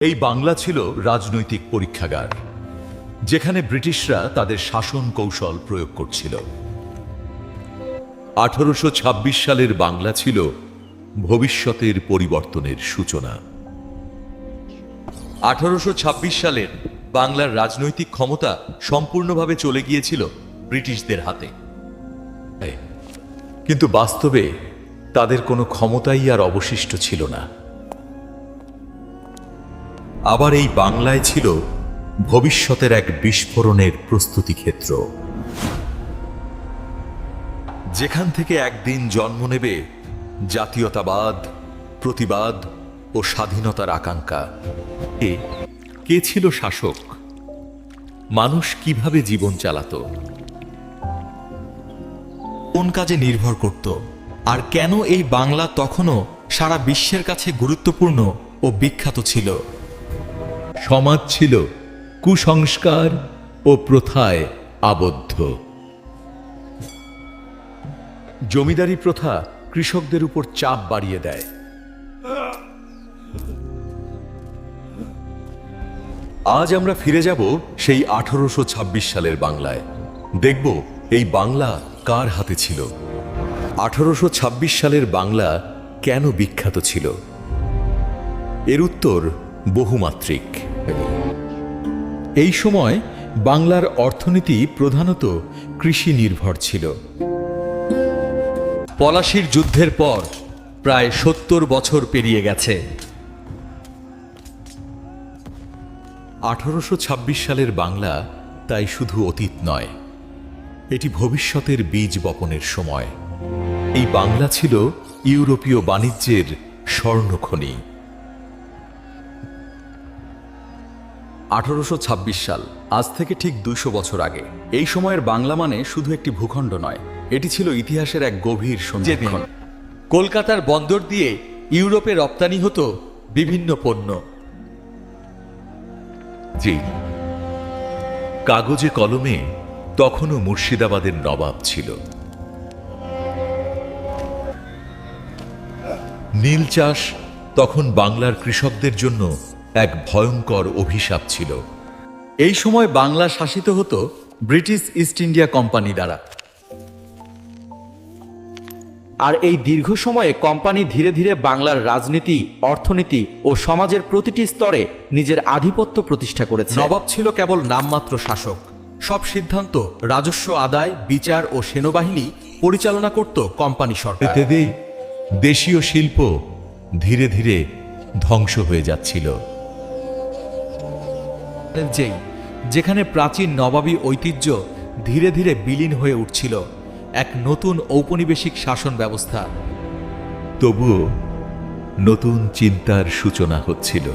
এই বাংলা ছিল রাজনৈতিক পরীক্ষাগার, যেখানে ব্রিটিশরা তাদের শাসন কৌশল প্রয়োগ করছিল। 1826 সালের বাংলা ছিল ভবিষ্যতের পরিবর্তনের সূচনা। 1826 সালের বাংলার রাজনৈতিক ক্ষমতা সম্পূর্ণভাবে চলে গিয়েছিল ব্রিটিশদের হাতে। কিন্তু বাস্তবে তাদের কোনো ক্ষমতাই আর অবশিষ্ট ছিল না। আবার এই বাংলায় ছিল ভবিষ্যতের এক বিস্ফোরণের প্রস্তুতি ক্ষেত্র, যেখান থেকে একদিন জন্ম নেবে জাতীয়তাবাদ, প্রতিবাদ ও স্বাধীনতার আকাঙ্ক্ষা। কে ছিল শাসক? মানুষ কিভাবে জীবন চালাত? কোন কাজে নির্ভর করত? আর কেন এই বাংলা তখনও সারা বিশ্বের কাছে গুরুত্বপূর্ণ ও বিখ্যাত ছিল? সমাজ ছিল কুসংস্কার ও প্রথায় আবদ্ধ। জমিদারি প্রথা কৃষকদের উপর চাপ বাড়িয়ে দেয়। আজ আমরা ফিরে যাব সেই 1826 সালের বাংলায়। দেখব এই বাংলা কার হাতে ছিল, 1826 সালের বাংলা কেন বিখ্যাত ছিল। এর উত্তর বহুমাত্রিক। এই সময় বাংলার অর্থনীতি প্রধানত কৃষি নির্ভর ছিল। পলাশীর যুদ্ধের পর প্রায় 70 বছর পেরিয়ে গেছে। 1826 সালের বাংলা তাই শুধু অতীত নয়, এটি ভবিষ্যতের বীজ বপনের সময়। এই বাংলা ছিল ইউরোপীয় বাণিজ্যের স্বর্ণখনি। 1826 সাল, আজ থেকে ঠিক 200 বছর আগে। এই সময়ের বাংলা মানে শুধু একটি ভূখণ্ড নয়, এটি ছিল ইতিহাসের এক গভীর সন্ধিক্ষণ। কলকাতার বন্দর দিয়ে ইউরোপে রপ্তানি হতো বিভিন্ন পণ্য। জি, কাগজে কলমে তখনও মুর্শিদাবাদের নবাব ছিল। নীল চাষ তখন বাংলার কৃষকদের জন্য এক ভয়ঙ্কর অভিশাপ ছিল। এই সময় বাংলা শাসিত হতো ব্রিটিশ ইস্ট ইন্ডিয়া কোম্পানি দ্বারা। আর এই দীর্ঘ সময়ে কোম্পানি ধীরে ধীরে বাংলার রাজনীতি, অর্থনীতি ও সমাজের প্রতিটি স্তরে নিজের আধিপত্য প্রতিষ্ঠা করেছে। নবাব ছিল কেবল নামমাত্র শাসক। সব সিদ্ধান্ত, রাজস্ব আদায়, বিচার ও সেনাবাহিনী পরিচালনা করত কোম্পানি সরকার। এতে দেশীয় শিল্প ধীরে ধীরে ধ্বংস হয়ে যাচ্ছিল। যেখানে প্রাচীন নবাবী ঐতিহ্য ধীরে ধীরে বিলীন হয়ে উঠছিল এক নতুন ঔপনিবেশিক শাসন ব্যবস্থা। তবুও নতুন চিন্তার সূচনা হচ্ছিল।